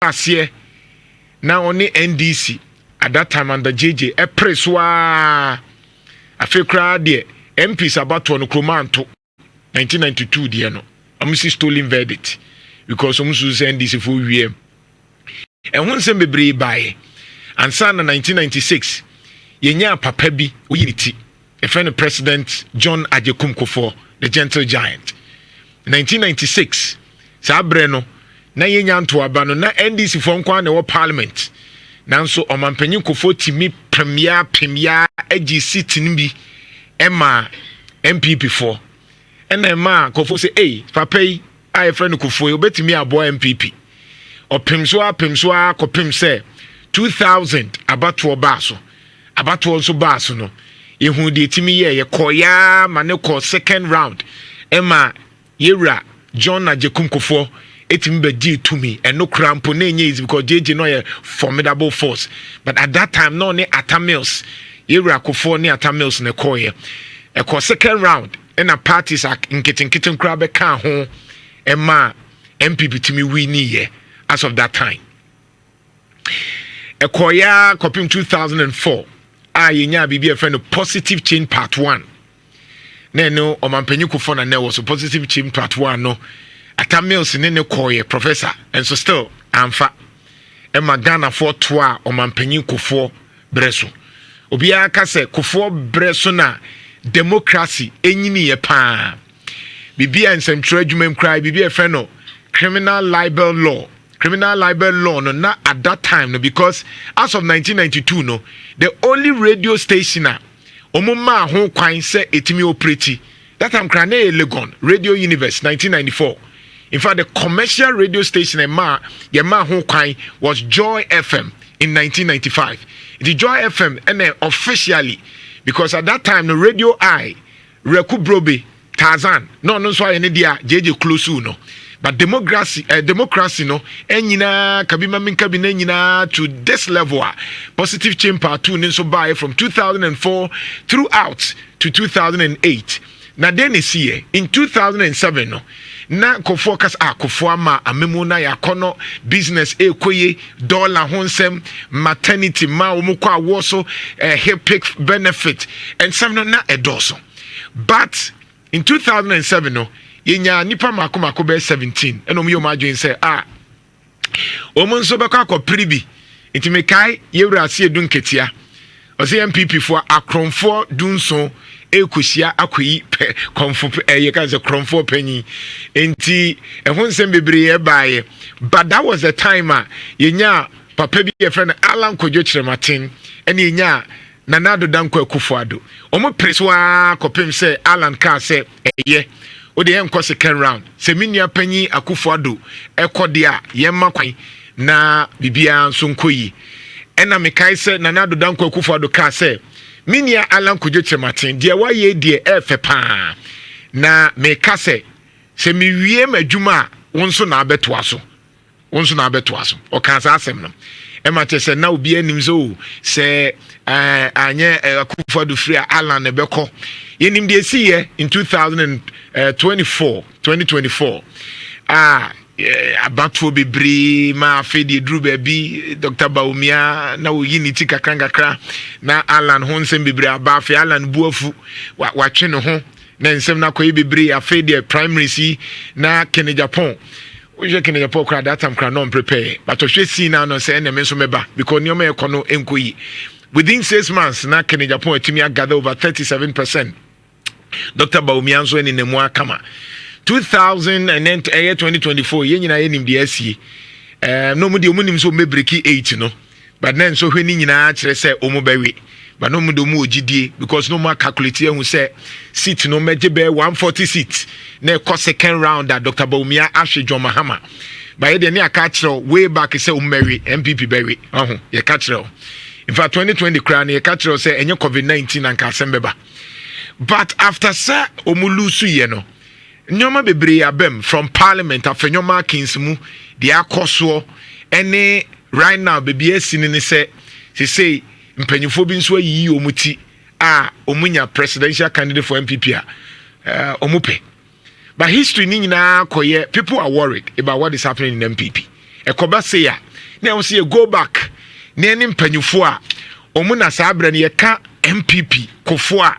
aseɛ na on NDC at that time under JJ epreswa afekra de MPs about one kromanto 1992 de no amsi stolen verdict because omusu NDC for wiem and one sem bebre bae and san 1996 yenya papa bi oyiniti a friend of President John Ajekum Kufuor, the gentle giant 1996 sabre no na yenya nto abano na NDC for nkwa na wo parliament nanso omampanyin Kufuor timi premier AJEI tinbi ema NPP for ena ema Kufuor say hey papa yi a friend Kufuor obetimi abo NPP opemso a kopem say 2000 abatoɔ baso abatoɔ so baso no ehu de timi ye koya mane ko second round ema yewra John Ajekum Kufuor etimi be di to me and no crampo na nye is because JJ no a formidable force but at that time no ne atamils yewra Kufuor ne atamils ne koye e ko second round na parties nketen kra be kan ho ema MPP timi wini ye as of that time Ekoya kopim 2004 yenya bibi a friend of positive change part 1 na no omampanyi Kufuor na was a positive change part 1 no atamils ne koye professor and so still amfa Emma Ghana for toa omampanyi Kufuor breso obia ka se Kufuor breso na democracy enyini ye pa bibi an central adwumam cry bibi a friend of criminal libel law no na at that time no because as of 1992 no the only radio station omuma ho kwan se etimi operate that time krane Legon Radio Universe 1994 in fact the commercial radio station ma ho kwan was Joy FM in 1995 the Joy FM and officially because at that time the Radio I Reku Brobe Tarzan no so any dia JJ close no but democracy no enyina kabima minka bi na nyina to this level positive change part 2 nso buy from 2004 throughout to 2008 na then see in 2007 no na ko focus Kufuor ama amemu na yakono business ekoye dollar honsem maternity ma omukwa awoso HIPIC benefit and some na edoso but in 2007 no yenya nipa mako be 17 eno mo adwen say omo nso beka akopiri enti mekai yewura ase edun ketia o say MPP for akronfo dunso ekosia akoyi konfo ye ka say kronfo panyi enti ehun nsem bebre e baaye but that was the time yenya papa bi ye friend Alan Kojo Chirematin ene yenya Nanado Danko Kufuor omo preswa kopem say Alan ka say eye o de enko second round se minia panyi Kufuor ekode a yemma kwan na bibia nso nkoyi ena mekai se Nanado Danko Kufuor ka se minia Alan Kojo Chirematin de waye de efepa na meka se miwie madwuma wonso na abetoaso o kan sa asem no ema te se na obi anim so se anye Kufuor free Alan ebeko yenim de siye in 2024 abatwo bebre ma fedi dru baby Dr. Baumia na wo yiniti kakra na Alan honsem bebre abafe Alan buafu wa twe ne ho na nsem na koyi bebre afedi primary si na Kenya Japan oje Kenya Japan kra that time kra no prepare but ohwe si na no say na me so meba because nyoma ekono enkoyi within 6 months na Kenya Japan atimi gather over 37%. Dr. Baumia nso ni nemu akama 2024 yenyina yenim de asie no mu de omunim so mebreki 8 no but then so hwe ni nyina kire se omu bawe but no mu do mu ogidie because no mu calculate ehun se seat no meje be 140 seats na e second round that Dr. Baumia ahwe John Mahama by the ne aka kire way back se ummewe MPP bawe ye ka kire in fact 2020 kra na ye ka kire se enye COVID-19 anka asembeba but after sir omulusu ye no nyoma bebre abem from parliament afenyoma kings mu de akoso ene right now baby asini ne say mpanyifo bi nso ayi omuti omunya presidential candidate for MPP omupe but history ni nyina koye people are worried about what is happening in MPP ekoba say na wo se go back na any mpanyufo a omo na sabre ne yeka MPP kofo a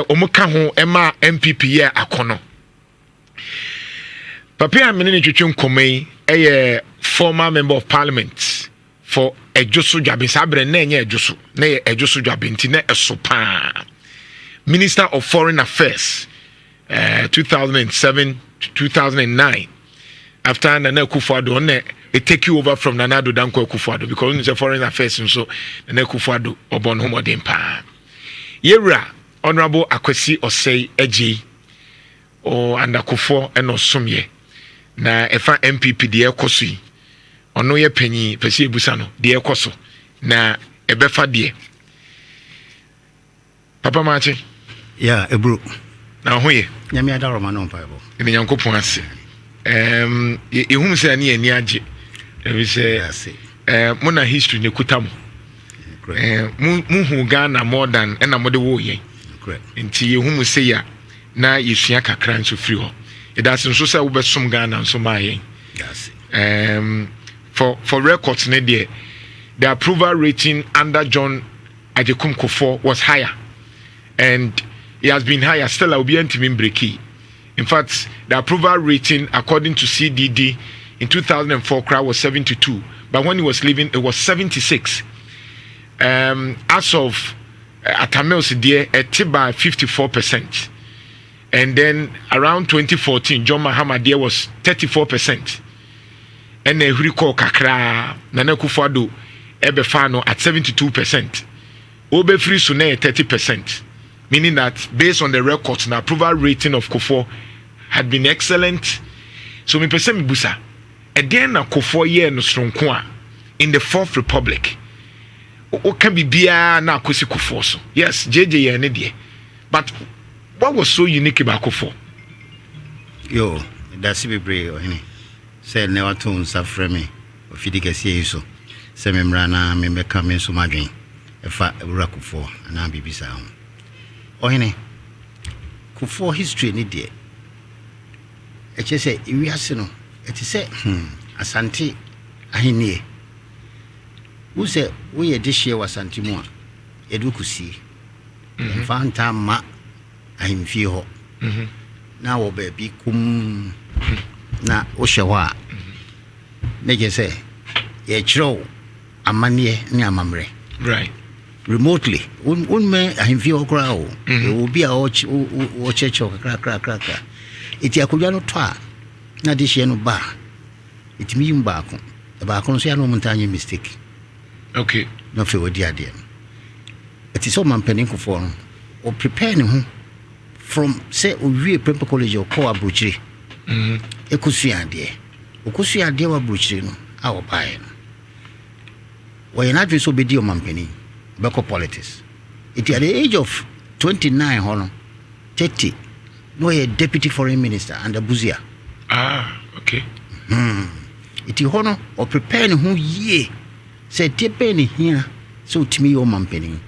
omo ka ho ema MPP ye akono papa amene ne twetwe nkomai former member of parliament for EJISU-JUABENG sabre na enye EJISU na EJISU-JUABENG ti na esopa Minister of Foreign Affairs 2007 to 2009 after Nana Akufo-Addo on it take you over from Nana Addo Dankwa Akufo-Addo because it's a foreign affairs so Nana Akufo-Addo obon homo dempa yewra honorable AKWASI OSEI ADJEI o andakufo eno somye na efa MPP de ekoso yi ono ye panyi pese ebusa no de ekoso na ebefa de papa machi ya ebru na hoye nyame adaro ma no mpaibo ni yankopon ase ehum se ani ani age we say mona history ne kutamu mu hu Ghana more than na mo de wo yen nti ehum se ya na yesua kakra nso free ho it does nso say wo besom Ghana nso ma yen for records ne there the approval rating under John Ajekum Kufuor was higher and it has been higher still will be anti breaky. In fact, the approval rating according to CDD in 2004 crowd was 72, but when he was leaving it was 76. As of Atamels there at by 54%. And then around 2014 John Mahama there was 34%. And then recall kakra Nana Akufo-Addo ebefano at 72%. Obe free sune 30%. Meaning that based on the records, the approval rating of Kufuor had been excellent. So me pese me busa. Again na Kufuor ye no stronko in the Fourth Republic. O can be bia na akosi Kufuor so. Yes, JJ ne de. But what was so unique about Kufuor? Yo, that's be brave ohini. Say never to suffer me. Ofidi kesi so. Say me mrana me meka me so madwen. Efa ewura Kufuor na bibisa ho. Ohene Kufuor history ni de eche se iwiase no eti se asante ahenie wo se wo ye de hye wasante mu a edu kusi fanta ma ahimfie ho na wo ba bi kum na wo hye ho a na je se ye chiro amane ni amamre right remotely un me ahimfie okra o obi a o checho kra iti akudwa no to a na de hye no ba itimi yim ba ko no so ya no montanye mistake okay no fe wodi ade iti so man panin Kufuor no o prepare ne ho from say o wie prep college o ko abrochire ekusua ade wa abrochire no a wo bae no wo yana dwe so bedi o man panin Beko politics. It at the age of 29, 30, no a deputy foreign minister under Buzia. Ah, okay. It hono or preparing who ye said penny here, so to me, your penny.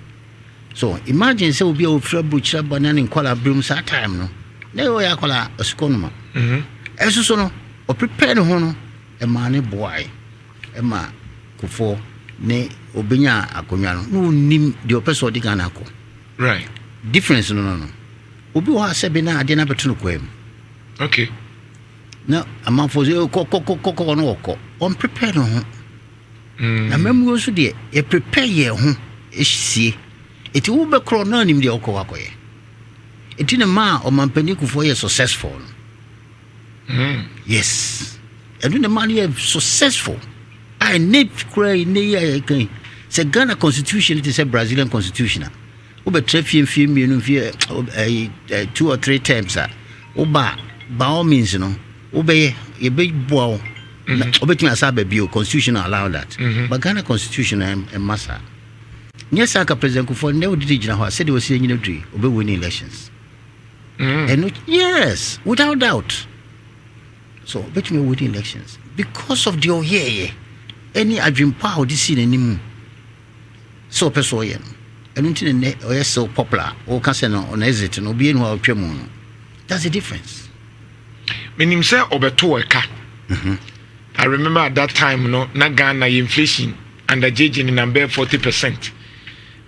So imagine so be a flab butcher banana in collar brooms at time, no. Never I call a sconoma. As so or prepare hono a money boy, a ma Kufuor. Ne obinya akonwa no nim de opeso di Ghana ko right difference no obi wa sebe na ade na beto no kwam okay na amanfo ze ko no ko on prepare no ho na memu so de e prepare ye ho ehsie eti wo be kro na nim de okọ akoye eti ne ma o mampani Kufuor ye successful yes and the man ye successful I need cry near again. Say Ghana constitution, it is a Brazilian constitution. Over 2 or 3 times. Oba, by all means, you know, obey a big bow. Obey me as a baby, constitution allow that. But Ghana constitution and massa. Yes, I can President Kufuor never did I said he was saying, you know, obey winning elections. And yes, without doubt. So, bet me winning elections because of the any adwin power this in any so person yen enunti ne o so popular o ka se no on exit no be enu atwam no that's the difference menim say obeto eka I remember at that time no na Ghana inflation under ADJEI in number 40%.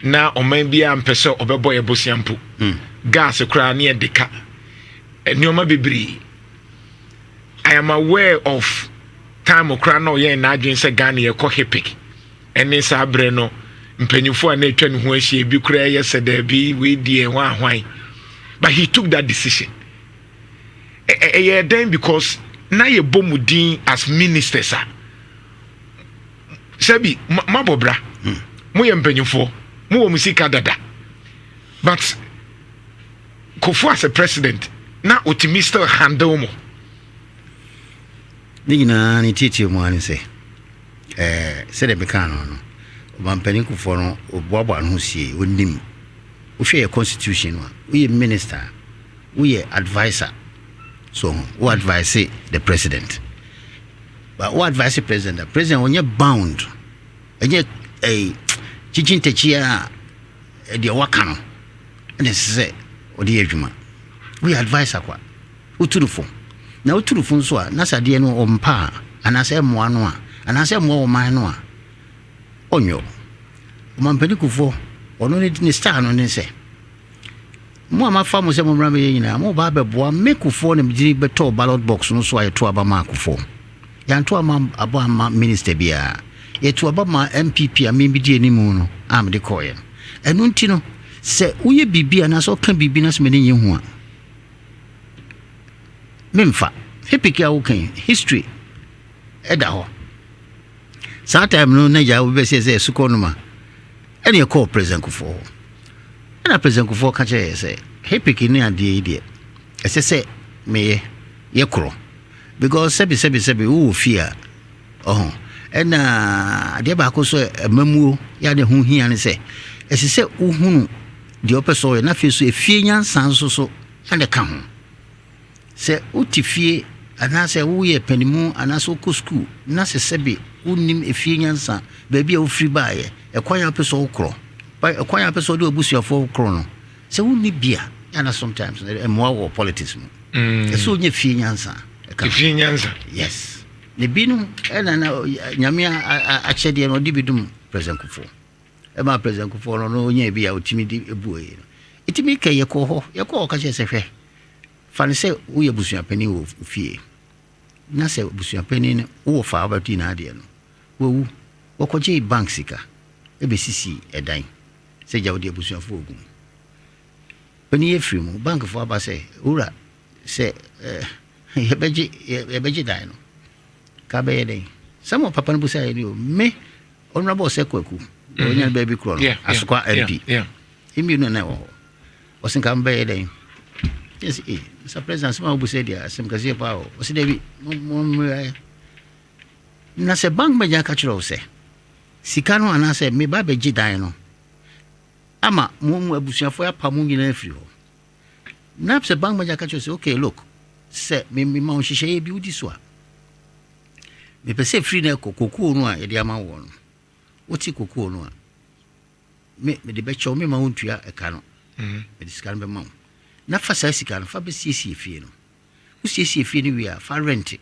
Now o man bia mpese obebo ebosiampo. Gas kra na deka. Enioma bebre. I am aware of time okra no ye na adwen se Ghana ye ko hepic. Ene sa abre no mpanyufo a na atwa ne ho ahie bi kra ye se da bi we die ho ahwan. But he took that decision. Then because na ye bomudin as ministers are. Sebi mabobra. Mo ye mpanyufo, mo wo musika dada. But Kofo as a president, na otimi still handle mo. Nina ni titi mo ani se. Se de beka no. Obampani Kofo no oboabo an ho sie, onim. Wo hwe constitution wa. We minister, we advisor. So, who advise the president? But who advise the president? The president when you're bound, and yet a teaching techia the wakano, and they say, or the ejuma. We advise aqua. Who to the phone? Now to the phone, so Nasa Diano or Mpa, and I say Moanoa, and I say more Manoa. Onyo. Mampedicufo, or no need to stand on and say. Mo ma fa mo se mo mra me yina mo ba beboa mekufo ne mjiri beto ballot box no so ayeto aba ma akufo ya nto ama abo ama minister bia yeto aba ma NPP a me bidie ni mu no am de koye enu nti no se uye bibia na so kan bibi na so me ne yehu a memfa hepiki a wo kan history eda ho sa time no na ja wo be se suko no ma ene e call president kufo. And I present for catcher say, hey, picking near the idiot. As I say, me ye crow. Because sebi, who fear. Oh, and the back so a memu, ya de whom he and say, as he said, who the upper soil, and I feel so a fear sans so, and a come. Say, uti fear, and I say, we a pennymo, and I so school, Nasa sebi, unim a fear son, baby of free buyer, a quiet episode crow. By a quiet episode do a bush of 4 chrono. So only beer, and sometimes a more politics. So you feel answer. Yes. The Binu and Yamia actually no dividum present Kufo. Emma present Kufo no ye be out timid a boy. It make a call catches a fair. Fanny say we a bush penny of fear. Nasa bush penny or father Tinadian. Who what bank seeker? ABCC a dime. Say Jawdi Busia Fogum. When ye free bank of Abba say, Ura, say, a beji dino. Cabe day. Some of Papa Busa, you me, honorable Sequeku, when baby crown, a square MP. Yeah. Him you know, wasn't come by a day. Yes, it's a present small Busadia, some Gazia Power, was it David? Nasa bank major catcher say. Sikano and I said, me baby dino. Ama mumu abusuafo ya pamu nyina afiri ho. Naps a bank manager catch say okay look say me ma onhihye bi udi so a. Me pese free na kokoko no a ye de ama wo no. Woti kokoko no a. Me de be chew me ma ontua eka no. Me de sika no be ma. Na fa sa sika no fa be siesie fie no. Wo siesie fie no wi a fa rent.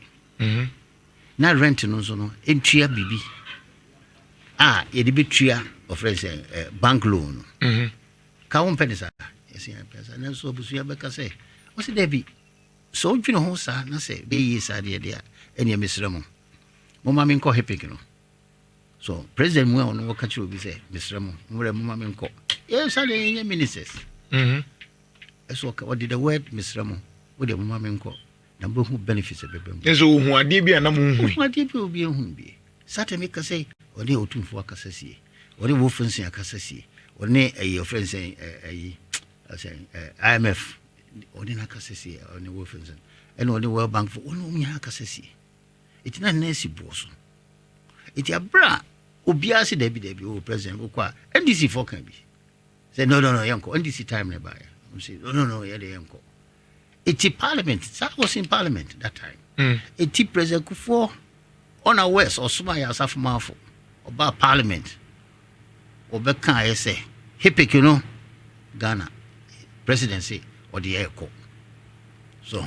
Na rent no so no entua bibi. Ah, ye de betua of friends bank loan. Ka won penisa. Yes, ya pesa. Na so busu beka say, "O se Debbie, so dwino ho sa na say be yi sa de de a ene mesremo. Mo ma me nko hepik no." So, president mu on wo ka chi obi say, "Mesremo, mo re mo ma me nko." Yes, I dey ministers. So what did the word mesremo? Wo de mo ma me nko. Na bo hu benefits ebebem. Yes, o hu ade bia na mo hu. Hu ade bia obi hu bi. Sata me ka say, "Oni otumfo akasasie." Oni wo funsi akasasie. Oni your friends say IMF oni na akasasie oni wo funsi. And oni World Bank for oni nya akasasie. It na nesi boso. It abra obia se Debbie o president okwa NDC for can be. Say no yanko NDC time na buy. Say no yeah the yanko. It parliament that was in parliament that time. It president Kufo on a west or Sumaya Safmafo about parliament. Obeka I say, hipik, you know, Ghana presidency or the echo. So,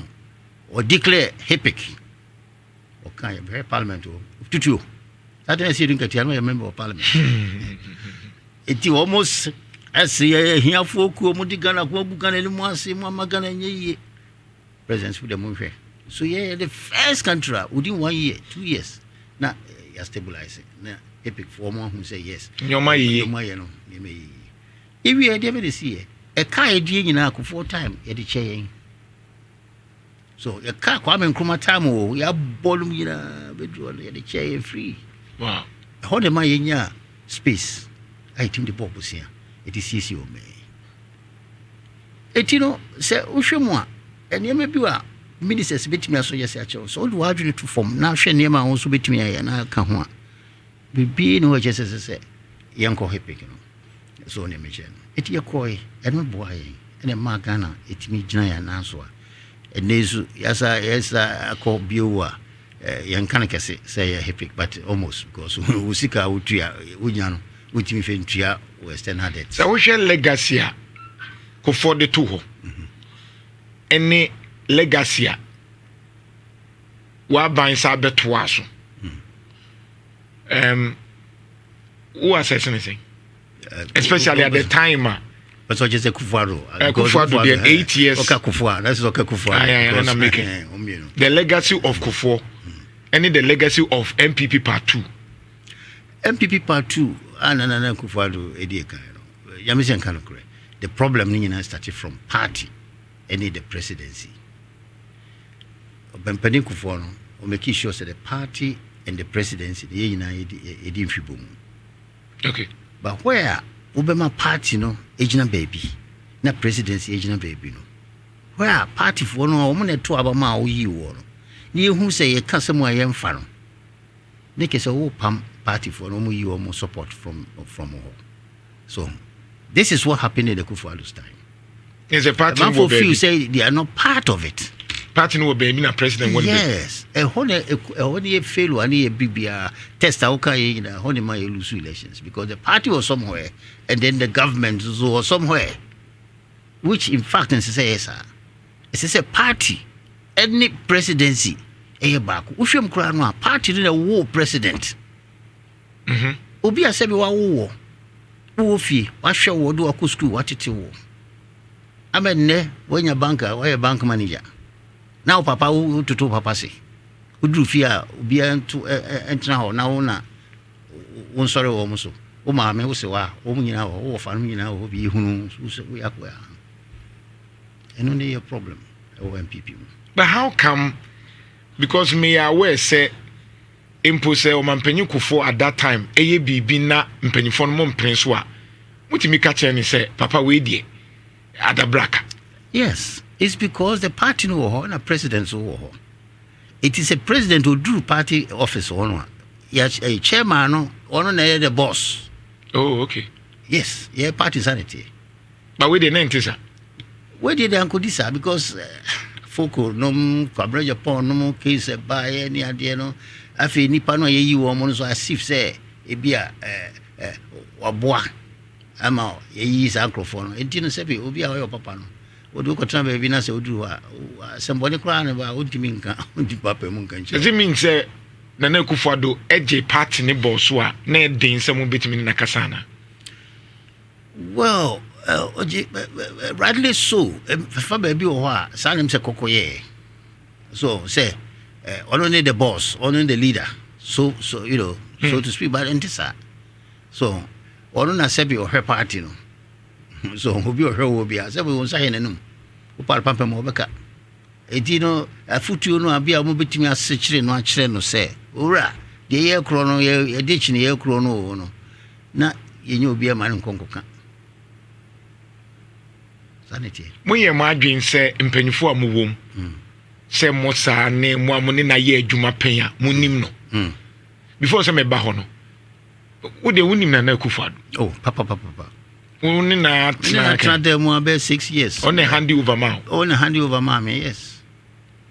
or declare hipik okay, very parliament tutu. That is you think a member of parliament. It almost as here for Mudigana, Wobugan, and Mwasi, Mamagana, ye presence with the movie. So, yeah, the first country within 1 year, 2 years. Now, you're stabilizing. Now, epic former who say yes. Your my, you know, if we had ever this year, a car idea in our 4 times at the chain. So, a car coming from a time, we have bottom in a bedroom at the chair free. Wow. Hold my in your space. I think the purpose here. It is easy, me. It, you know, say, Ushemwa, and you may be a ministers bit me so yes, so do I to form now? She near my also bit me, and I can't. Be no just as I say, young cohipic, so name it your coy, and my boy, and a magana, it me giant answer. And this, yes, I call Bua, young Kanaka say a hipic, but almost because Usika would tria, would me fin tria, Western had it. So we shall legacy for the two. Any legacy wa ban sa betoa so. Who assess anything? Especially at the time. But so just a Kufuado. Kufuado did 8 years. Okay, Kufuado. That's okay, Kufuado. I'm making the legacy of Kufuor. And the legacy of NPP Part 2. NPP Part 2. And Kufuado, Edieka. Yamisian Kanokre. The problem started from party and the presidency. Ben Penny Kufuor, or making sure that the party and the presidency, the United. Okay. But where Obama party, no, agent baby, not presidency, agent baby, no. Where party for no woman at 2 Abama or you, near who say a customer I am farm. Nick is a whole party for no you or more support from all. So, this is what happened in the Kufuor's time. There's a party for few say they are not part of it. Party no be na president one. Yes, a fail one a BBR test okay in a honeymoon lose elections because the party was somewhere and then the government was somewhere, which in fact it's a party, any presidency a back. Usham Kranwa party in a war president. Obi a sebi wa war. Wofi, what shall we do a school? What it war? I mean, when you're banker or a bank manager. Now, Papa, who to Papa say, who drew fear, be to enter now, now, one sorry almost. Oh, mamma, who say, wow, oh, family now, who be who we are where. And only a problem, NPP. But how come? Because me aware say, impose or Mampenyu Kufuor at that time, AAB na Mpenifon Mom Prince wa. What me catch and say, Papa, we dear, at the brack. Yes. It's because the party no and a president so. It is a president who drew party office on. Yes, a chairman no on the boss. Oh, okay. Yes, yeah, party sanity. But we didn't enter, sir. Where did Uncle Disa? Because Foco no coverage upon no case by any idea no. I feel Nipano ye woman so as if say it be a bois. I'm out ye is microphone. It didn't say it will be our papa. What do you try to be so do somebody crying about what you mean? Does it mean, say, Nana Kufuor ADJEI party ne bosswa, ne din some bit in Nakasana? Well, rightly so. For baby or what, Salim se Kokoye. So, say, only the boss, only the leader. So you know, so to speak, but intisa. So, only Sebi or her party, no. So who be her will be as every one saying no. Upar pampa mobeka. Etino a futu no abia mo betimi asechire no akire no say. Ora de ye kro no ye ditch ne ye kro no no. Na yenye obi e man nkonkoka. Sanity. Mo ye mo adwen say mpanyifo a mo wom. Say mo sa ne mo amone na ye adwuma pen a mo nim no. Before say me ba ho no. Wo de wonim na Kufuor. Oh, papa. Only not them about 6 years. Only handy over mouth. Only handy over mommy, yes.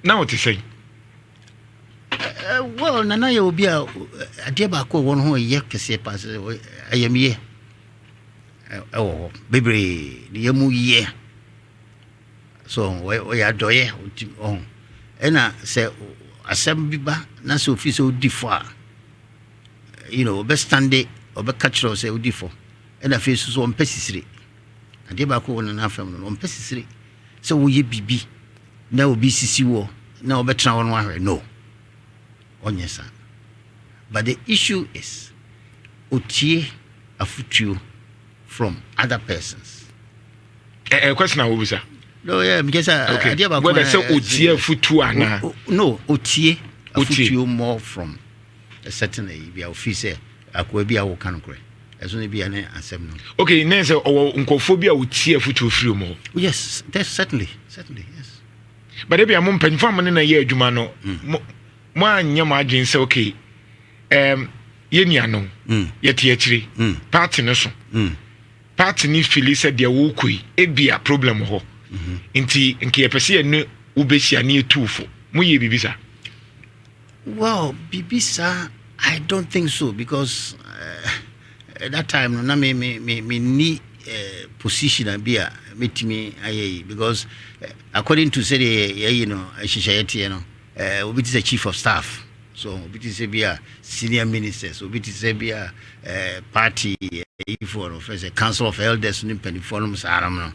Now what you say? Well, Nana will be a dear back one who yet can say pass. I am here. Oh, baby, the yamu ye. So we are doye on. And I say, assembly ba na so office odi fo a be stand obe catch us say odi fo and afi so on pesisire ade ba ko na afam no on pesisire so wo ye bibi na obi sisi wo na obe tra won ahwe no onyesa. But the issue is otie afutuo from other persons. A question I will say. No, yeah, because okay. Whether say otie afutuo ana. No, otie afutuo more from a certain area officer akwa bi awo kan kore. As only be an answer no. Okay, then say unkophobia otie afutuo free mo. Yes, that's certainly, yes. But if you are mpenfo amane na ye adwuma no mo anya mo adwen say okay ye nuanom ye tie akire party no so party ni fili say de wo koi ebia problem ho nti nke yepese ye no ubehia na etufo mo ye bibisa. Well, bibisa I don't think so because at that time na me ni position and be meet me because according to say Shishayeti obi is a chief of staff, so obi is a senior minister, so obi is a party for a council of elders in Pennyforums Aram.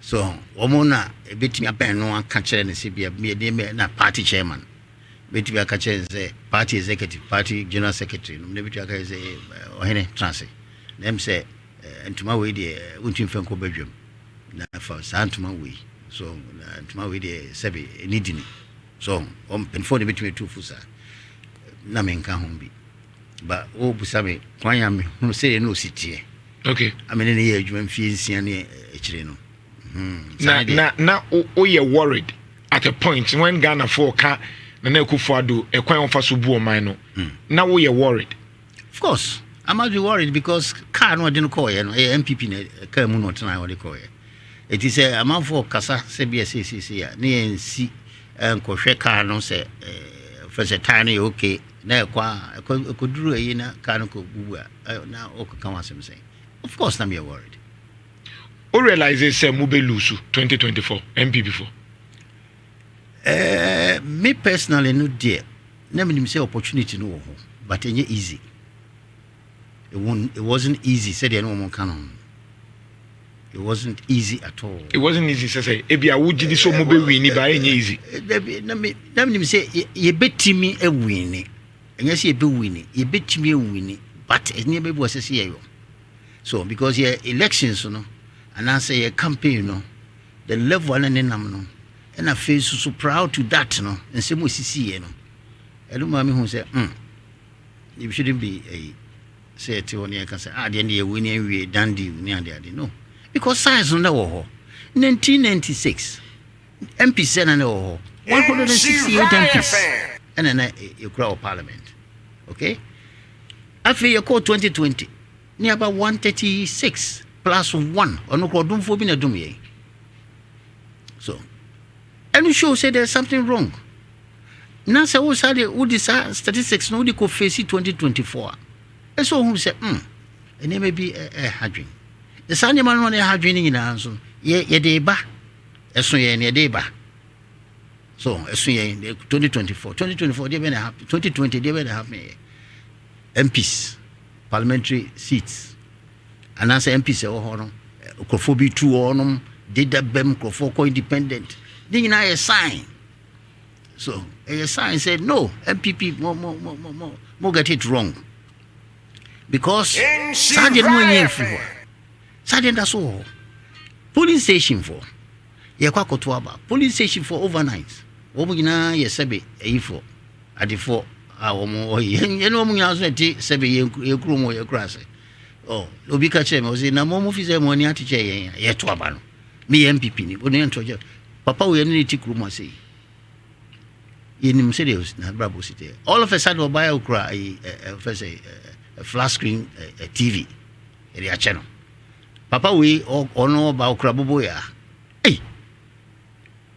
So omona bit me a pen no catcher and CB na party chairman. Bet me a catcher is a party executive, party general secretary, maybe is a transit. Them say and to my way the untin fanko bedroom na for santuma way so to my way the sebi needing so before the between two fusa na me nka ho bi but o busabe kwan ya me no say no sitie. Okay, I mean na ye adwuma mfie nsia na ekire no na o ye worried at a point when Ghana for ka na Akufo-Addo e kwan on fa so bu o man no na wo ye worried. Of course I must be worried because car no didn't call you, NPP ne car mu no tena what they call it. It is a amount for kasa se BSCC ne nsi enkohwe car no say first time okay na kwa koduru eyi na car no ko bubu na okaka wasem say. Of course na me worried. O realize say mu be lose 2024 NPP for. Me personally no dear. Na me say opportunity no ho, but enye easy. It wasn't easy. Said no one canon. It wasn't easy at all. It wasn't easy. Say, "Ebia would you so mobile winning by any easy?" Let me say, "You bet me a winning, and yes, you be winning. You bet me a winning, but it never was a CEO. So because your elections, you know, and I say a campaign, you know, the level and no, and I feel so proud to that, you know, and same with CC, you know. I don't mind who say, you shouldn't be a." Say to one can say, the end of winning we done deal near the other. No, because size on the war 1996 MP Senate 168 MPs and then you grow parliament. Okay, after you call 2020 near about 136 plus 1 or no cordon for being a dummy. So, and you show say there's something wrong. Now, so who said the statistics no, they could face it 2024. So who said, and there may be a hadring. The Sunday man on a hadring in answer, ye deba, a sway and a deba. So, a sway in 2024, they may have 2020, they may have MPs, parliamentary seats. And answer MPs, oh, Kofobi 2 on did that Bem Kofoko independent. Then I a sign. So, a sign said, no, MPP, more get it wrong. Because Sergeant Moyen Sergeant that's all. Police station for Yakwakotuaba. Police station for overnight. Omugina Yesabe A4 at the 4 hour more. You know, Munazeti Sebe Yakrumo Yakrase. Oh, Obika Chem was in a moment of money at Yetwaban. Me MPP, wouldn't you? Papa, we need to Kruma say. In Mercedes, Bravo City. All of a sudden, we'll buy a flat screen TV, a channel. Papa, we all know about Craboboya. Hey,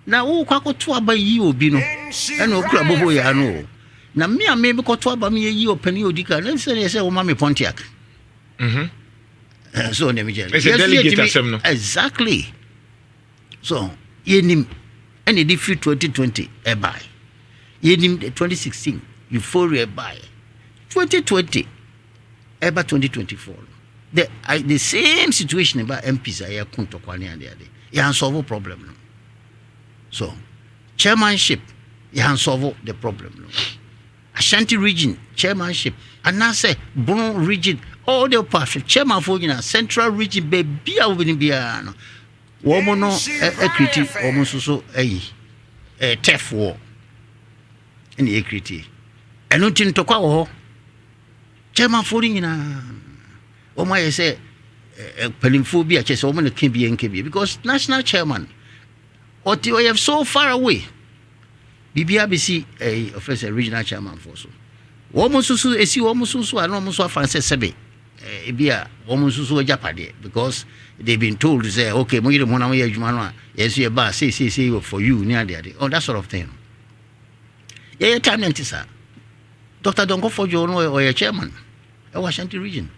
now, who quack to about you, Bino, and no Craboboya, no. Now, me, I may be caught to about me, you, Penny Odica, and say, oh, Mammy Pontiac. So, let me tell you. Exactly. So, any defeat 2020, a buy. In 2016, euphoria by 2020, about 2024. The same situation about MPs are Kuntokwani and the other. You can solve a problem. No? So, chairmanship, you can solve the problem. No? Ashanti region, chairmanship, and now say, Bono region, all the perfect chairman for central region, baby, I will be a woman, a critic, almost so a tough war. In the equity. And not in Tokao, chairman for my say, peninphobia, chess, woman, can be NKB because national chairman, or you have so far away. BBRBC, a officer, regional chairman for so. Woman Susu, a see woman Susu, and almost Francis Sebe, be a woman Susu Japade, because they've been told to say, okay, Moira Monaway Jumana, yes, you're bar, say for you near the other, that sort of thing. Yeah, time and sir. Dr. Dongo for John or your chairman, a Washington region.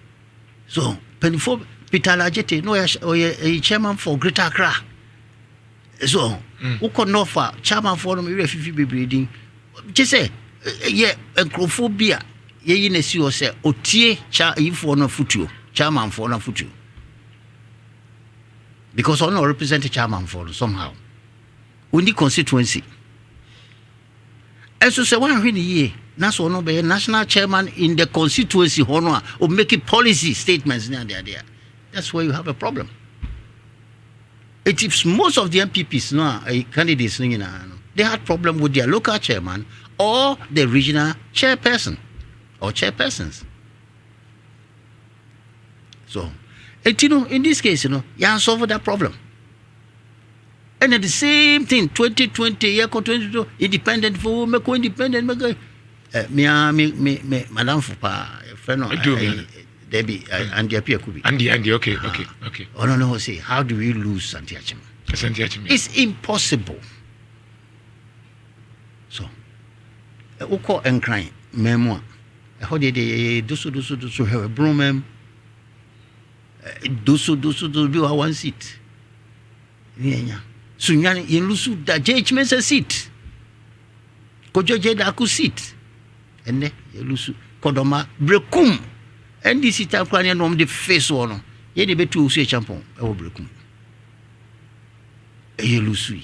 So, Penifo Peter Lajete, no, a chairman for Greater Accra. So, who could not for chairman for them, if you be breeding. Just say, yeah, acrophobia, ye in a sea or say, Otie, if for no futu, chairman for no futu. Because I don't represent a chairman for somehow. We need constituency. And so say one really ye, that's one of the national chairman in the constituency honor or making policy statements near there. That's where you have a problem. It is most of the MPPs now, candidates, they had problem with their local chairman or the regional chairperson or chairpersons. So, in this case, you can solve that problem. And at the same thing, 2020, 2022, independent for me, independent, me, Madame Fupa, friend of Debbie, Andy Apia Kubi. Andy, okay. Oh, no, say, how do we lose Santiachim? It's impossible. So, Oko and crying, memoir. How did they do so have a broom? Do so do one seat. Yeah. Sunyani in Lusu da judgment a seat. Kojo Jedaku seat. And then Lusu Kodoma Brekum. And this is Takwanian on the face one. Ye de betu say champon. Brekum. Ye Lusu.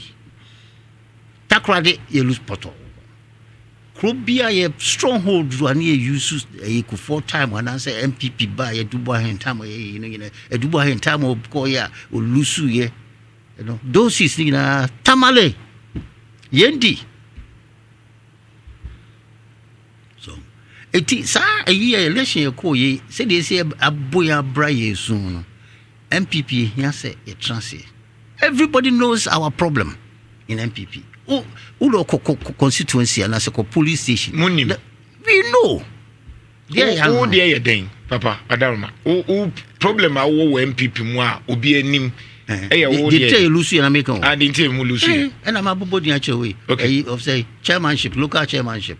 Takrade ye lose poto. Krobia ye stronghold one ye use a 4 time when I say MPP by a Dubai in time, a Dubai in time of Koya or Lusu ye. Those is Tamale Yendi. So it is a year election you call ye say they say a boya braye soon. MPP here say a transit. Everybody knows our problem in MPP. Ulo constituency and as a police station. We know. Oh, dear, then, Papa, Adarma. Oh, problem our MPP moi, Obi enim. They tell you Lucy and American. I didn't tell you Lucy. And I'm about body actually. Okay. Of say chairmanship, local chairmanship.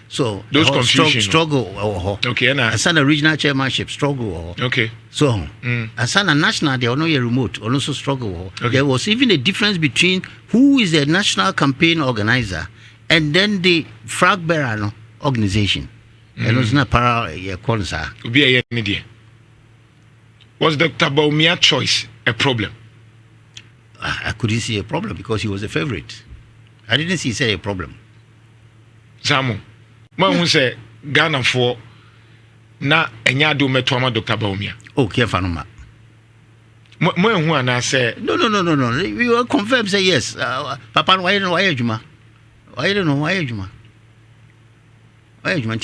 So those confusion struggle. Okay, and I a regional chairmanship struggle. Okay. So I a national, they are not a remote, or also struggle. Okay. There was even a difference between who is the national campaign organizer and then the flag bearer organization. And it's not parallel concern. Be a idea. Was Dr. Baumia's choice a problem? I couldn't see a problem because he was a favorite. I didn't see say a problem. Samu, who say Ghana for na enya do metoma Dr. Baumia. Oh, Kefanuma. Who and say no. We will confirm say yes. Papa, why don't why Juma? Why don't know why Juma? Why Juma?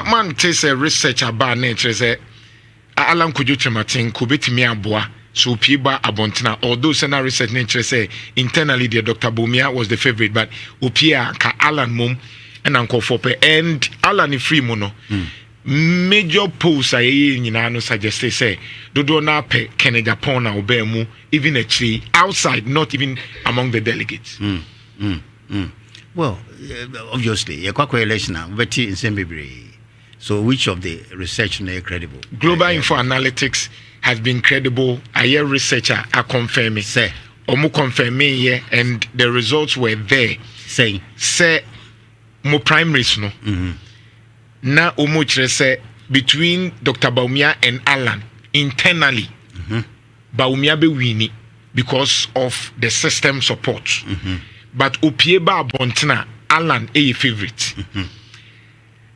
Man takes a research about nature say Alan Kujuchi Martin Kubitimi Aboa. So Piba Abontina, although Senate research nature say internally the Dr. Bumia was the favorite, but Opia ka Alan Mum and Uncle Fope and Alan free mono. Major polls I suggest they say Dodo na pe Kennedy Japan or Bemu, even actually outside, not even among the delegates. Well, obviously, a election now, but in Sembibri. So which of the research are credible? Global Info Analytics has been credible. A year researcher are confirming. Say. Omu confirming here, and the results were there. Say mo primaries no na omo kire say between Dr. Bawumia and Alan internally Bawumia be winning because of the system support but Opieba Bontena Alan a favorite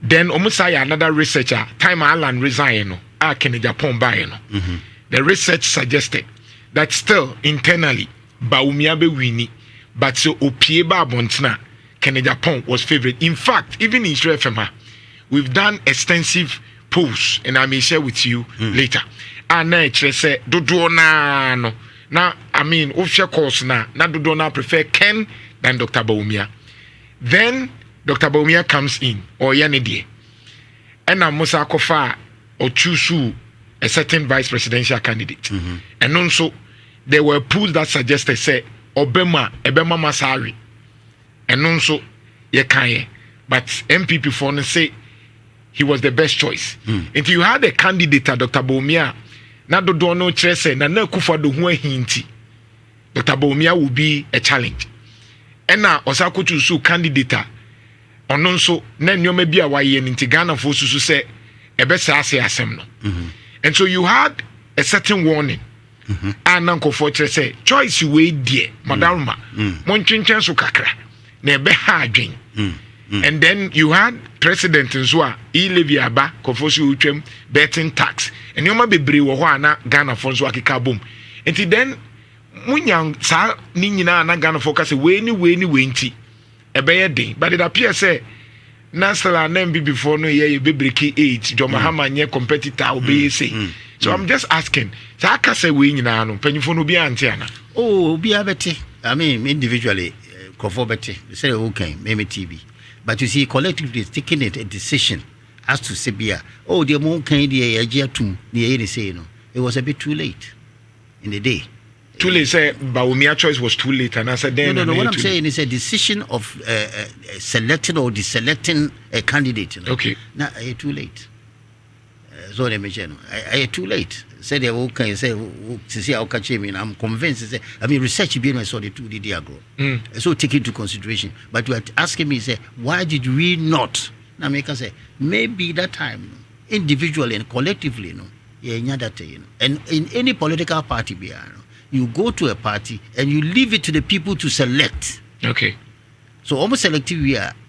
then omo say another researcher time Alan resign no Kennedy Japan buy no the research suggested that still internally Bawumia be winning but so Opieba Bontena Kennedy Japan was favorite. In fact, even in Israel FMA, we've done extensive polls, and I may share with you later. And now say Dodona no. Now I mean, official course na Dodona prefer Ken than Dr. Bawumia. Then Dr. Bawumia comes in or Yanedi, and now Musa Kofa or choose a certain vice presidential candidate. And also there were polls that suggested say Ebema Masari. And also, but MPP for say he was the best choice. Until you had a candidate, Dr. Bawumia, na do no chese na kufa do ho hinti. Dr. Bawumia will be a challenge. And now Osako to candidate ono so na nyoma bi a waye nti Ghana for susu say ebesa ase asem no. And so you had a certain warning. And nanko for chese choice we die madama. Mon chinchin so kakra. And then you had president in Zua, Levy Aba, Kofosu Uchem, betting tax, and you might be Brewana, Ghana for Zwaki boom. And then Munyang Sa Nina and Ghana focus away, winty, a bad day. But it appears, say, Nasala and MB before no year, baby key age, Jomahama, near competitor, obey say. So I'm just asking, Saka say, winning, Penifonu be Antiana. Oh, be a betty. I mean, individually. They say okay, maybe TV. But you see, collectively taking it a decision as to say, oh, the more can the say no. It was a bit too late in the day. Too late, say Bawumia choice was too late, and I said then. No. What I'm saying is a decision of selecting or deselecting a candidate. You know? Okay. Now, too late. So they mention, too late. Say they okay. Say to see how catch me. I'm convinced. Say, I mean, research being I saw the 2D diagram. So take into consideration. But you are asking me, say, why did we not? Now make us say maybe that time, individually and collectively, and in any political party, you go to a party and you leave it to the people to select. Okay. So almost selective,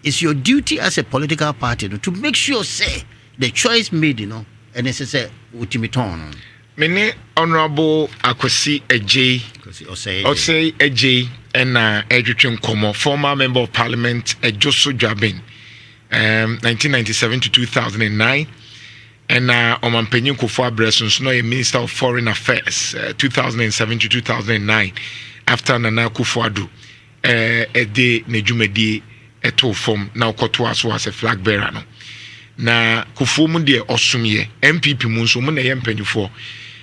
it's your duty as a political party to make sure, say, the choice made, and it's a ultimate on. Many Honorable AKWASI ADJEI, OSEI ADJEI, and ADJEI, former member of Parliament, EJISU-JUABENG, 1997 to 2009, and Omampenyin Kufuor no, a Minister of Foreign Affairs, 2007 to 2009, after Nana Kufuor a day Nejumedi eto form now Kotoa so as a flag bearer no. Na Kufuor mu de osumye MPP mu so mu na yempanyufo.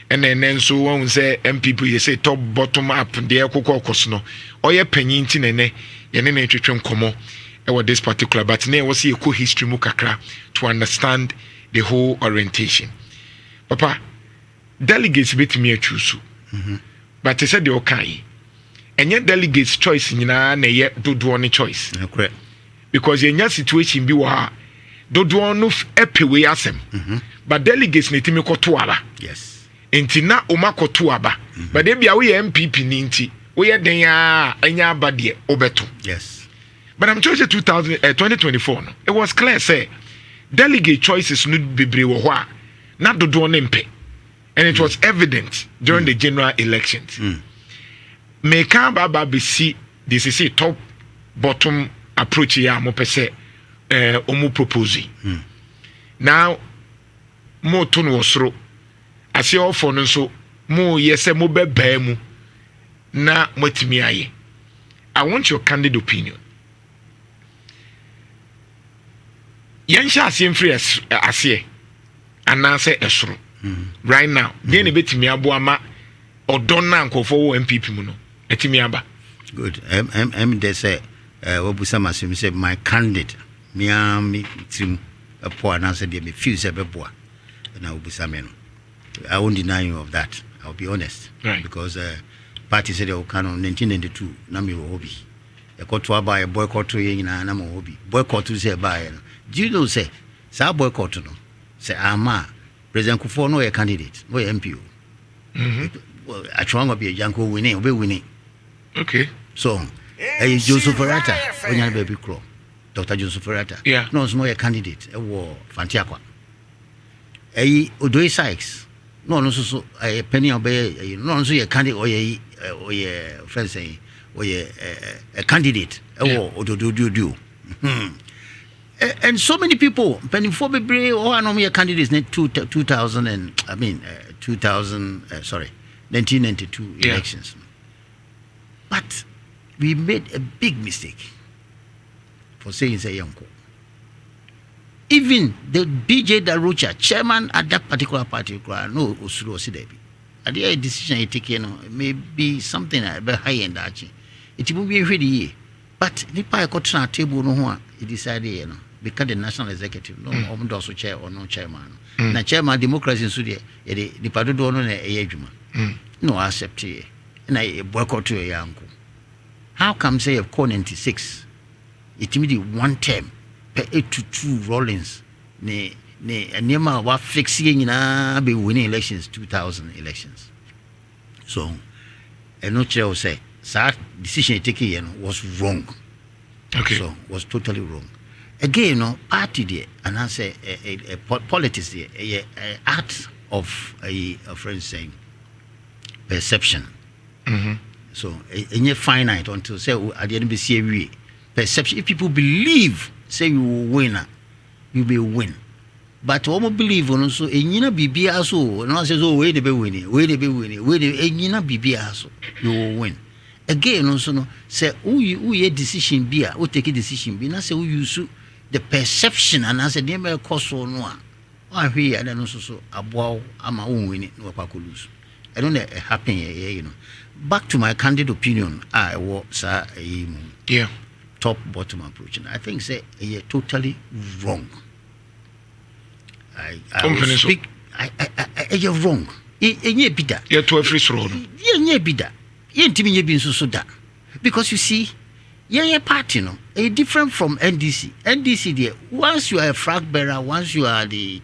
And then so one say MPP you say top bottom up there kokokos no oye panyin ti nene ye ne twetwe nkomo e this particular but na was see a history mu kakra to understand the whole orientation. Papa, delegates bit me choose. But they said the okay. And yet delegates choice nyina na ye dodo ne choice. Correct. Because in your situation bi wa dodo no epewe asem. But delegates ne timi koto aba. Yes. Enti na omakoto aba. But they be we MPP ni nti. We den ya anya aba de obeto. Yes. But I'm sure 2024 no. It was clear say delegate choices no bebre wo ho a na dodo ne mpe. And it was evident during the general elections. Meka baba be see this is a top bottom approach here mo pese omo proposing. Now mo to no osoro ase ofo no so mo yese mo beba mu na motimi aye. I want your candid opinion. Yansha ase mfiri ase anase esoro. Right now, then betimi abo ama odonna nkofo wo MPP mu no etimi aba. Good. They say Wabusama say my candidate me tim a poor and answer me few sebeboa and I will be some. I won't deny you of that. I'll be honest. Right. Because party said they will come on 1992 Nami Obi. a kotua by a boycott to in an hobby. Boycott to say by. Do you know, say, Sa boycott no? Say, Ama, President Kufuor no a candidate, no MPO. I try to be a Janko winning, we winning. Okay. So, Joseph Ferrata, when you baby crow, Dr. Joseph Ferrata, no, it's not a candidate, a war, Fantiaqua. Odoi Sykes, no, so a penny obey, no, so a candidate or a friend say, or a candidate, a war, or do. And so many people, penny for baby, or I know me a candidate in 2000 and 1992 elections. But we made a big mistake for saying say Yanko. Even the BJ Darucha, chairman at that particular party, no Osuro Sidebi. At the decision you take, may be something very high end actually. It will be really, but the pie got table no one. He decided, because the national executive, no, also chair or no chairman. Na chairman democracy in Sudia, the party don't know a juma. No, accept it. And I boycott to a uncle. How come say of CON 96? It means one term per 8-2 Rollins. Ne nema wa fixing na be winning elections 2000 elections. So a no chair will say that decision taken was wrong. Okay. So was totally wrong. Again, party there and I say a politics there, a art of a friend saying perception. So in finite until say at the end of the year perception. If people believe say you will win, you will win. But one believe on so enyina bibia so no say so we dey be winning, enyina bibia so you will win. Again also no say who ye decision bi a who take a decision bi na say who use the perception and I say dey me cause no a ahwe ya no so aboa ama who win no kwa lose. I don't know it happen Back to my candid opinion, I was top bottom approach. And I think say you're totally wrong. I speak. You're wrong. You're bitter. You're to every throne. You're bitter. You're being so that because you see, you're a party, different from NDC. NDC, there once you are a flag bearer, once you are the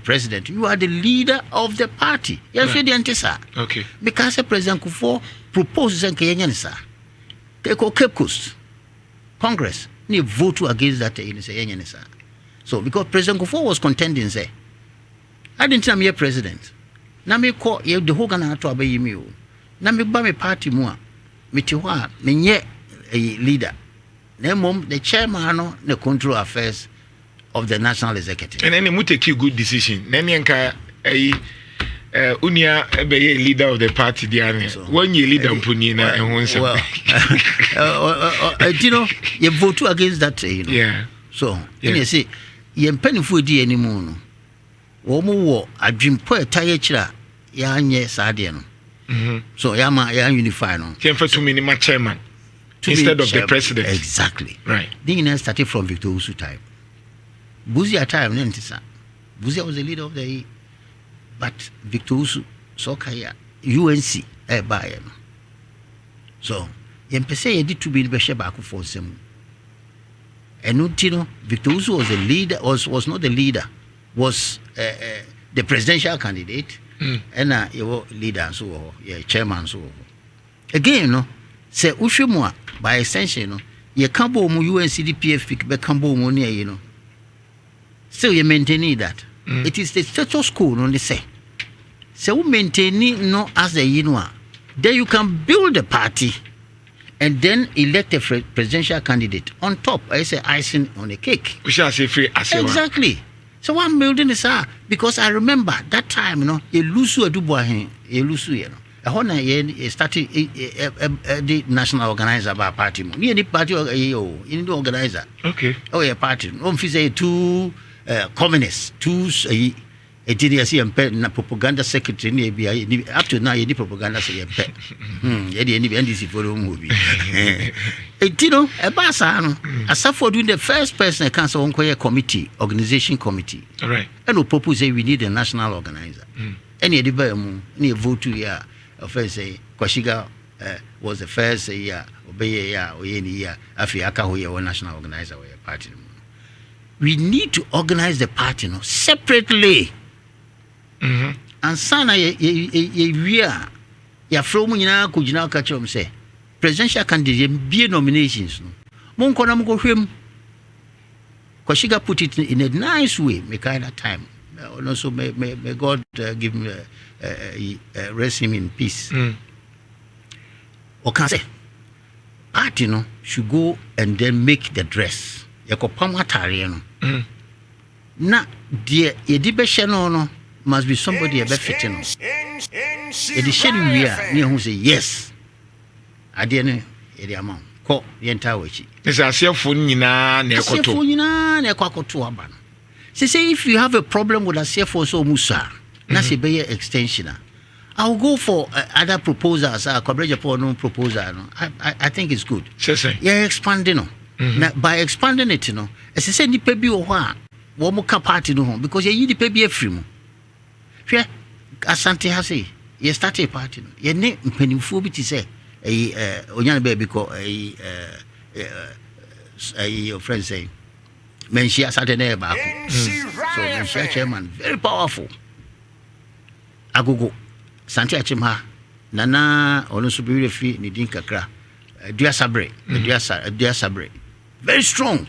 president, you are the leader of the party. Yes, right. Okay. Because the President Kufuor proposes and Kenyan Cape Coast Congress, they vote against that. So because President Kufuor was contending, say, I didn't tell me a president. Now me call you the whole Ghana to obey me. Now me buy me party more. Me tiwa me nye a leader. Nemom the chairman the control affairs of the national executive. And then you take a good decision. Then you can unia be leader of the party there. When you leader punina and once you vote against that. Yeah. So you say you penny food anymore. Womu a dream poet tire ya nye sadian. So yama ya unify no. For 2 minute chairman instead of the president. Exactly. Right. Then started from Victor Usu time. Buzia time nentisa. Buzia was the leader of the but Victor Usu Sokaya UNC Bayern. So yempese ye did to be beshe back for some. And Nutino Victor Usu was the leader, was not the leader, was the presidential candidate and your leader so chairman so. Again, say Ushimwa by extension, ye kambo mu UNCDPF pick be kambo mu near still you maintain that. It is the status quo only say. So we maintain no as the then you can build a party and then elect a presidential candidate on top. I say icing on a cake. We shall say free as exactly. So one building is because I remember that time, you lose a dubois, you lose a HON started the national organizer of our party. You need party or you need organizer. Okay. Oh, a party. One say two communists, two a TDC and propaganda secretary up to now, any propaganda secretary. NDC for the movie. A Bassano, as for doing the first person, a council on committee, organization committee. All right. And we propose we need a national organizer. Any vote to ya, of say, Kwashiga was the first year obey year or any year afi aka ho ye national organizer or party. We need to organize the party separately. And sana we are ya from nyina ko gina ka chom say presidential candidate be nominations no mon ko na mo ko hwem Koshiga put it in a nice way make kind of time. Also may God give him rest him in peace. Okay, say party should go and then make the dress. Yakopam atare no. Na the edibeshe no must be somebody a befit no. Edition we are near who say yes. Ade no edi amount. Ko yenta wachi. Esa asefo nyina na ekoto. Asefo nyina na ekwakoto aba no. Say if you have a problem with asefo so musa, na se be extension. I'll go for other proposals. Coverage upon no proposal. No. I think it's good. Yeah, expanding no. Now, by expanding it, as I said, the pay be one more party no because you the pay be a free mo. Yeah, Asante has say you start a party. You name penifo to say Onyana baby ko your friend say Nhyira Saturday back. So Nhyira chairman very powerful. Agogo Santi Achimha Nana ono superior fee ni din kakra Dua Sabre very strong.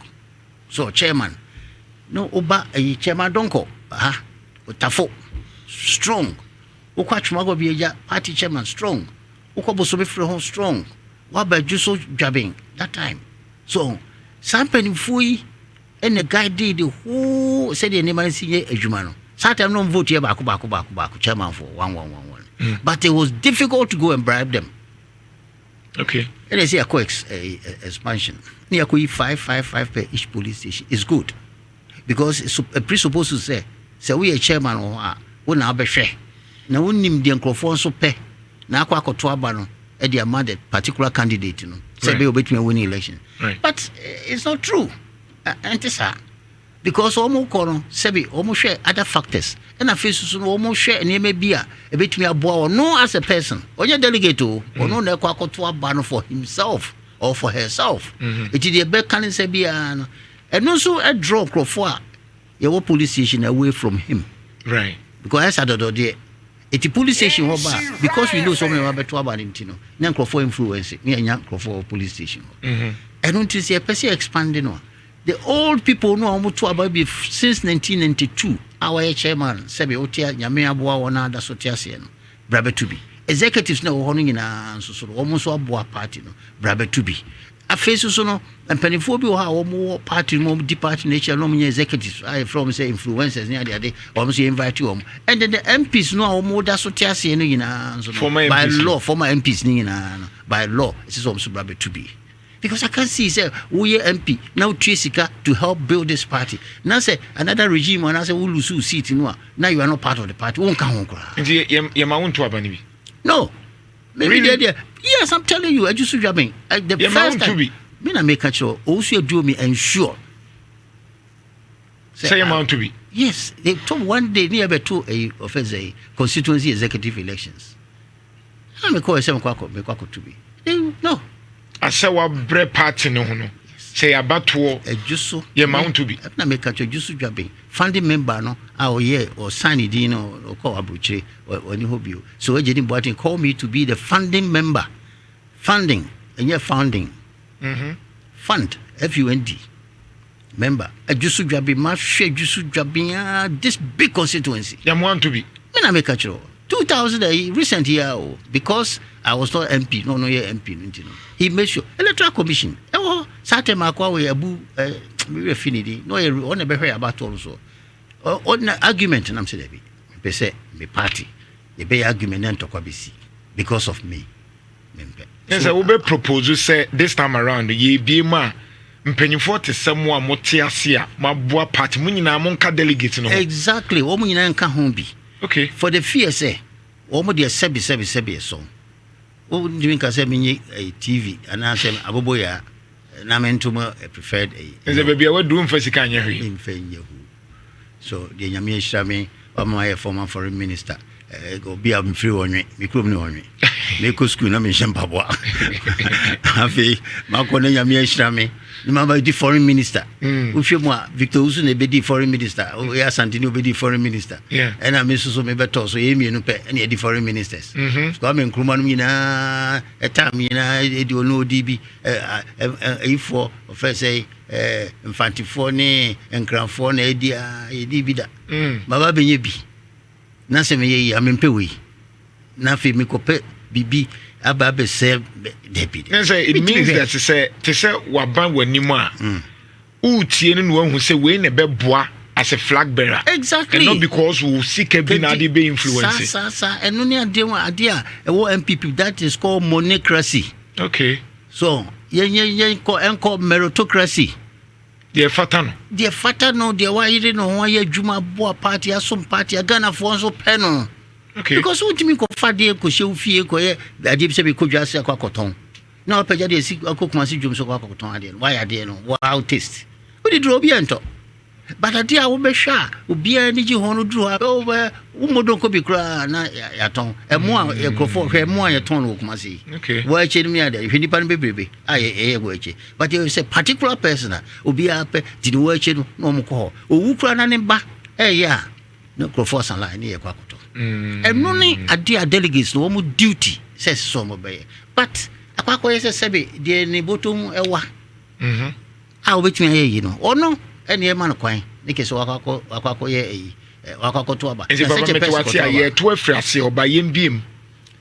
So chairman no oba chairman donko Tafo strong. Ukwachmago bieja party chairman strong. Ukobosobe free strong. Waba EJISU-JUABENG that time. So Sampeni Fui and the guy did the whole said the name and see a Jumano. Saturday no vote here back chairman for 1111. But it was difficult to go and bribe them. Okay. And they say a quick expansion. Near 555 per each police station is good. Because it's presupposed to say we a chairman or one be share. Now we need the microphone so pay. Na kwa kotoa bano e the amount particular candidate say be obey me win election. But it's not true. Antisa because omo kono sebi omo share other factors. And a face so omo share and may be a bit me aboa no as a person. Onya delegate or no na kwa kotoa bano for himself or for herself. It is the best can say be and also a draw crofo your police station away from him. Right. Because I don't know the police station because we know so many about about it, for influence, for police station. I don't see a person expanding. The old people know about since 1992. Our chairman, Sebi Otia, Yamea Boa, one other Sotiasian, Brabe to be. Executives now honing in a almost a boa party, Brabe to be. A face and Penifobia, how more party, more departing nature, no executives. I from say influencers near the day, almost invite you home. And then the MPs know more that's what you're saying by law, former MPs by law, it is also Brabe to be. Because I can see, say, we are MP, now Trisika to help build this party. Now say another regime, when I say, we lose seat in one. Now you are not part of the party. Won't come on. No. Maybe really? Yes, I'm telling you, EJISU-JUABENG. The first time, I make a show, also do me ensure. Say amount to be. Yes, they told one day near to a constituency executive elections. I'm a call 7 o'clock to be. No. I say what bread party no. Say about to EJISU. Yeah, mount to be. I make a EJISU-JUABENG. Funding member no our year or sign dino or call abuche or any hope you. So Ejidi Boatin call me to be the funding member. Funding and you're founding. Fund FUND member. EJISU-JUABENG must share EJISU-JUABENG this big constituency. Yeah, want to be. I make a 2000 recent year because I was not MP, no MP. He made sure Electoral Commission. Oh, Saturday Makwa we abu affinity. No, on a better about also. On argument, and I'm saying, they say, me party, they pay argument and talk because of me. Yes, I will be proposal say this time around, ye be ma. Mpenyifo te semwa motiasia mabua party munyina monka delegate no. Exactly, wo munyina nka ho bi. Okay. For the fear say, wo mo de sebi so. Wo ndimi ka say menye TV ana say aboboya na mentuma preferred Is a baby we do mfasika anya hwe. Mfenye hu. So the nyame hira me o ma former foreign minister go be am free onwe me krom ne onwe. Make school na me shampabwa. Afi makone nyame ahyirame. Ni mama di foreign minister. Ufie mo Victor Usu na be di foreign minister. O ya Santini be di foreign minister. And I miss so me beto so ye mienu pe na di foreign ministers. So am nkruma no nyina etam nyina e di ono DB ifo of say mfantifo ne nkranfo na e di bi da. Baba benye bi. Na se me ye amempe we. Na fe me kope bibi ababe se deputy. It means that to say waban wanimu a utie no hu say we na be boa as a flag bearer. Exactly. And not because we seek a be influence. Sa and no ade a NPP that is called Meritocracy. Okay. So yen call Meritocracy. Dear Fatano. Dear Fatano, dear why you didn't know why you Juma Boa party, a some party, a Ghana for so penal. Okay. Because what do you mean ko fade ko show fie ko ye ade bi se be ko dwase akwa koton. Na o peja de si akokuma si dwom so kwa koton ade. Why ade no? Wow taste. We did robi ento. But ade a wo be hwa obi a ni ji hono duro a o be wo modon ko bi kra na ya ton. Emo a e krofo hwe emo a ye ton wo kuma si. Okay. Wo eche ni ade hwe nipa no bebrebe. A ye wo eche. But there is a particular person obi a pe di wo eche no no mo ko. Owu kra na ne ba. Ya. No krofo san line ye kwa koton. And none are delegates no more duty says some obey. But Akwakoye says Sebi, dear Nibotum Ewa. How which me, you know, or no, any man of coin, Nickes Akwakoye, Wakako Tuaba. Is it 12 frasi or by beam?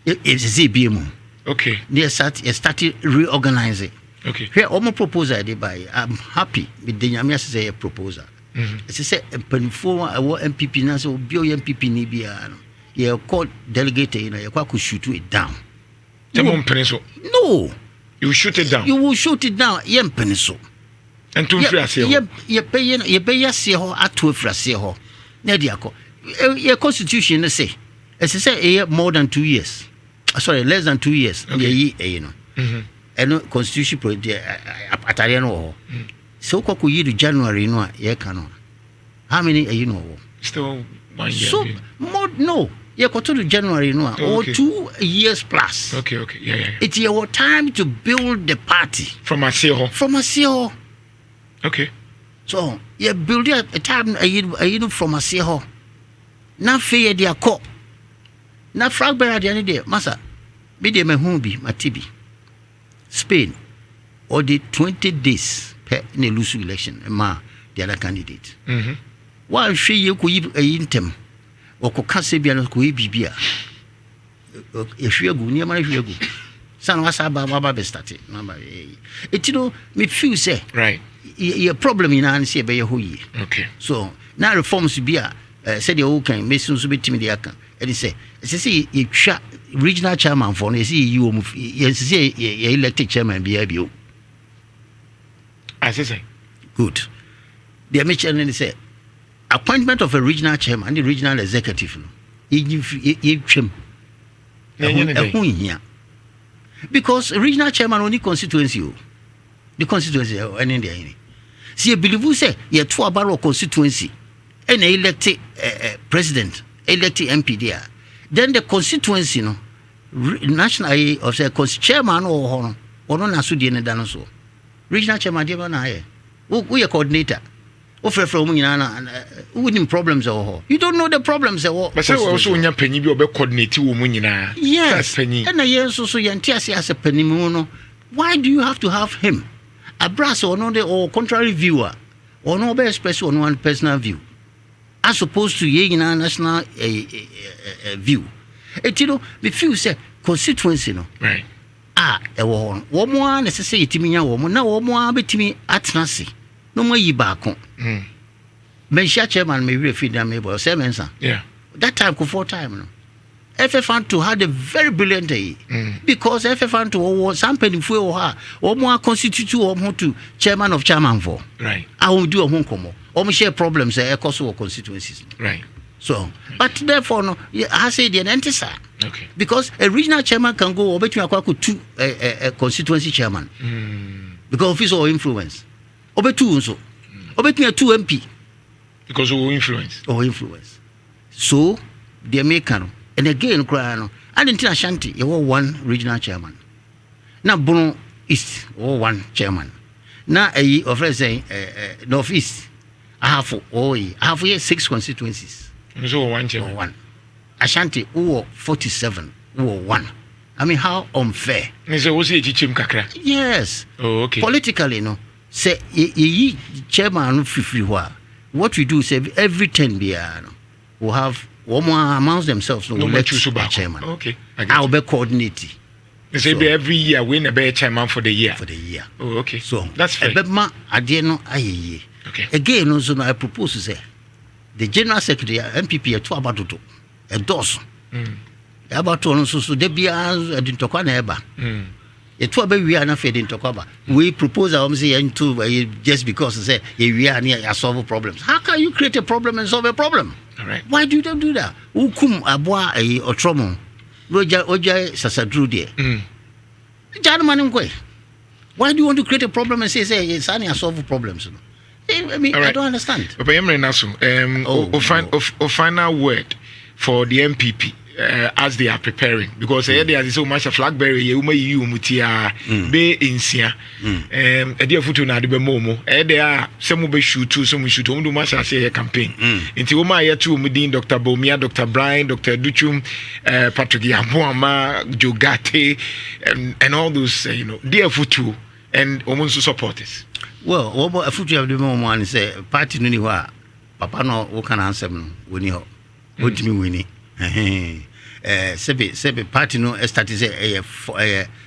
It's a ZBM. Okay. They started reorganizing. Okay. Here, almost proposal I did by. I'm happy with the Yamia say a proposal. As I said, Penfo, I want MPP now, so be MPP Nibiano. You call delegate, you know, you could shoot it down. No. You shoot it down. You will shoot it down, Yem Peniso. And to Frasio. You pay your seal at 2 Frasio. Nediaco. Your constitution, say, as I say, more than 2 years. Sorry, less than 2 years. You know. And constitution Atariano. So, Koku to January, no, ye cannot. How many you know? Still 1 year. So, more, no. You go to January, no, or 2 years plus. Okay. Yeah. It's your time to build the party. From a CEO. Okay. So, you build a time, you from a CEO. Now, fear their cop. Now, frag bearer the other day, Massa, be the Mahumbi, Matibi, Spain, or the 20 days per in a loose election, the other candidate. While she you could give a intem. Oko Casabia ko bibia ehwegu niam ehwegu san wasa baba be start number etino me feel say right your problem in an say be hoyi. Okay. So now reforms be said you can mesun so betimi de aka e say you twa regional chairman for no say you say you elected chairman be abio as I say good the mention say appointment of a regional chairman and the regional executive. Because regional chairman only constituency. The constituency any day. See, you believe you say you 2 barrel constituency and elected president, elected MP there. Then the constituency, no national of say chairman or no nasudi and danoso. Regional chairman, we are coordinator. Wouldn't problems or you don't know the problems at all. But so also when you penny be coordinate woman. Yes, penny. And I yes also yantiasi as a penny mono. Why do you have to have him? A brass or no or contrary viewer or no best special on one personal view as opposed to ye in a national view. You know, if you say constituency no right. A one more necessary to me woman now more between atnasi. No more ye back on. Mention chairman may be feed them able 7 answer. Yeah. That time go 4 time. No. FFN to had a very brilliant day because FFN to was something for her or more constitute or more to chairman of chairman for. Right. I will do a home como or share problems across all constituencies. Right. So, but therefore, no, I say the answer. Okay. Because a regional chairman can go over to a constituency chairman because of his or influence. Over 2 so. Over 2 MP. Because of influence. Or influence. So, the American And again, I didn't tell Ashanti, you were one regional chairman. Now, Bono East, or one chairman. Now, of saying Northeast, I have for OSEI, I have 6 constituencies. So one chairman. One. Ashanti, 47, 1. I mean, how unfair. Yes. Oh, okay. Politically, say, chairman, what we do is every 10 years, we'll have one more amongst themselves. No, we'll choose a chairman. Okay. I'll be coordinating. So every year, win a better chairman for the year. Oh, okay. So that's fair. Okay. Again, also, I propose to say the general secretary, NPP, about to do a dozen. About to so they be didn't talk on ever. We are not fading to cover. We propose our into just because say we are near solve problems. How can you create a problem and solve a problem? All right. Why do you don't do that? Ukum abwa or tromo. Roja sasadru there. Why do you want to create a problem and say it's only a solve problems? I mean, right. I don't understand. Final word for the NPP. As they are preparing, because there is so much a flag bearer, you be in Sia, a dear foot na de momo, there are some be shoot to some shoot home do much as a campaign. Into Umaya to Medin, Dr. Bomia, Dr. Brian, Dr. Duchum, Patrick Yabuama, Jogate, and all those, dear foot and almost supporters. Well, what a foot of the moment say, party no Papa no, what can answer when you what do you mean? Sebe party no started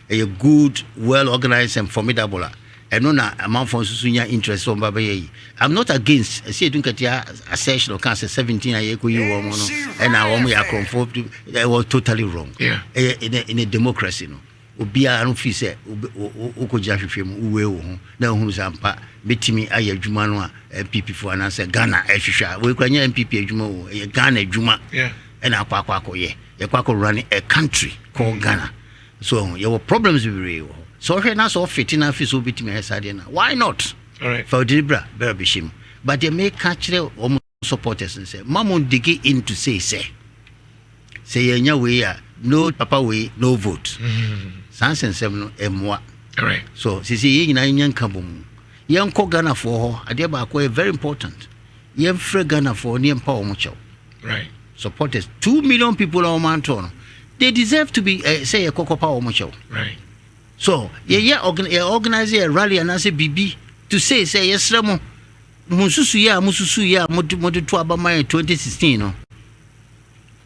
a good, well organized and formidable. And no amount for sunya interest on Babaye. I'm not against say don't get a session of cancer 17 a year and I want me conform. That was totally wrong. Yeah. In a democracy no. Obia no fi say okoja hwehwem uwe wo na hu sampa betimi aye adwuma no a MPP fo ana say Ghana ahwehwa we kwanya MPP adwuma wo e Ghana adwuma and akwa ye run a country called Ghana. So your problems will be real. So na so fitina fi so betimi hesade na why not? All right. For Dibra berbishim but they make catch the supporters and say mamon dig in to say yenya we no papa we no vote. Sans and 7 M1. All right. So, see, young Kabum. Young Ghana for her, Adiaba, very important. Young free Ghana for near Power Mucho. Right. Supporters, 2 million people on Mountain. They deserve to be, say, a Coco Power Mucho. Right. So, organize a rally and I say, BB, to say, yes, Ramo, Mususuya, Modu Maya 2016.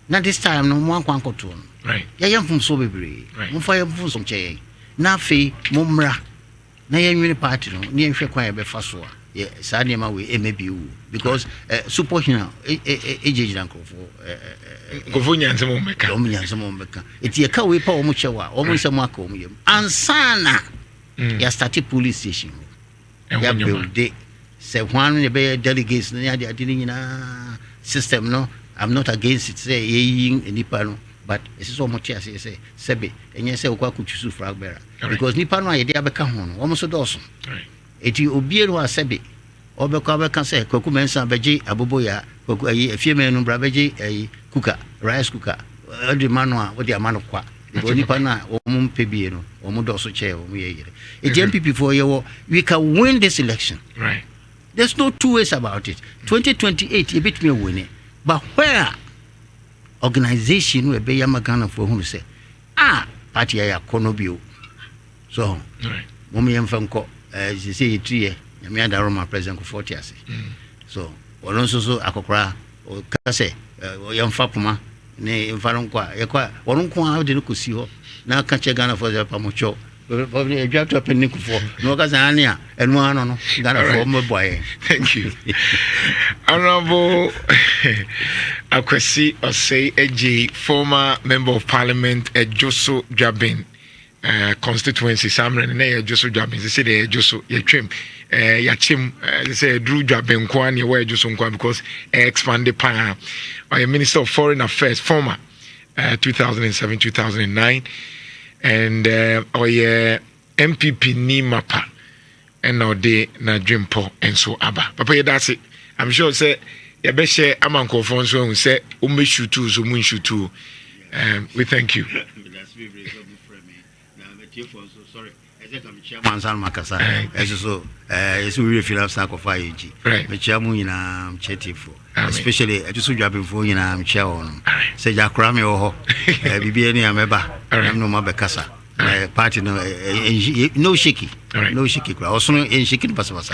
Now, this time, no one can control. Right. Yam from Sobri. Right. Mufaya from some chair. Nafi, Mumra. Nayan party, near Shaquaya Befasua. Yes, Sanima we MBU. Because Superhina, AJEI for Govunya and some Meka. It's a car we power Muchawa, almost a Marco. And Sana, ya started police station. Ya build day. Say one delegates near the system, no. I'm not against it, say, in Nipano, but it's so much as I say, Sebe, and yes, I could choose frag bearer. Because Nipano, I dare become almost a dozen. It will be a Sebe, or Becava can say, Cocumensa, Beji, Abuboya, a female number Beji, a cooker, rice cooker, every man, what the amount of qua. Because Nipana, or Mumpebiano, or Mudoso chair, a MPP for you, we can win this election. Right. There's no 2 ways about it. 2028, you beat me winning. But where organization will be Yamagana for whom say, party I Konobio. So, Mommy and Funko, as you say, 3 years, Yamada Roma President for 40 years. So, Alonso Akokra, or Kase, or Yam Fapuma, ne Faronqua, Waronqua, didn't see her. Now catch a Ghana for the Pamucho. Probably a job to a penny for no Gazania and one on Ghana for my boy. Thank you. Honorable AKWASI OSEI ADJEI, former member of parliament at EJISU-JUABENG constituency, Samran and EJISU-JUABENG. They say they EJISU, Yachim, they say Drew JUABENG Kwan, you wear EJISU Kwan because expanded power. Or a minister of foreign affairs, former 2007-2009. And MPP ni mapa and now they na dream po and so aba papa that's it. I'm sure say ya be share amanko phone so say o me shoot so mun shoot We thank you. Sorry. Chairman Makasa, as so, as we feel of sacrifice, right? The chairman in Chetifo, especially at EJISU-JUABENG for in chair on. Say Jackrami or BBN Ameba, I'm no Mabekasa. Party no shaky, no shaky, also in shaking Pasabasa.